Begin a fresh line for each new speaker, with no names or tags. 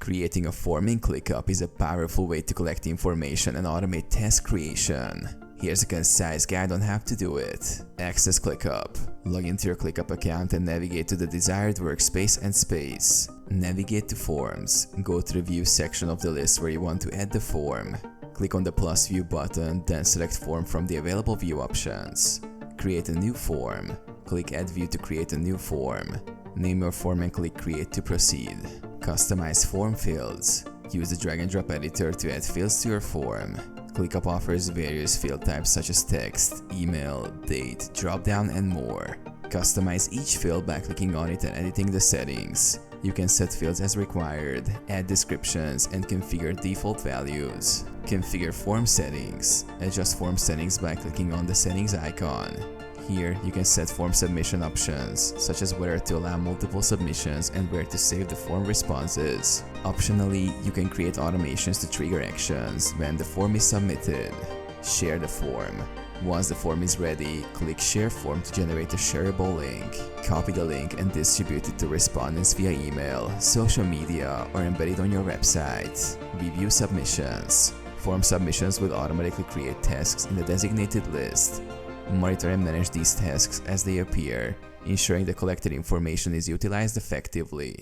Creating a form in ClickUp is a powerful way to collect information and automate task creation. Here's a concise guide on how to do it. Access ClickUp. Log into your ClickUp account and navigate to the desired workspace and space. Navigate to Forms. Go to the View section of the list where you want to add the form. Click on the plus View button, then select Form from the available view options. Create a new form. Click Add View to create a new form. Name your form and click Create to proceed. Customize form fields. Use the drag and drop editor to add fields to your form. ClickUp offers various field types such as text, email, date, dropdown, and more. Customize each field by clicking on it and editing the settings. You can set fields as required, add descriptions, and configure default values. Configure form settings. Adjust form settings by clicking on the settings icon. Here, you can set form submission options, such as whether to allow multiple submissions and where to save the form responses. Optionally, you can create automations to trigger actions when the form is submitted. Share the form. Once the form is ready, click Share Form to generate a shareable link. Copy the link and distribute it to respondents via email, social media, or embed it on your website. Review submissions. Form submissions will automatically create tasks in the designated list. Monitor and manage these tasks as they appear, ensuring the collected information is utilized effectively.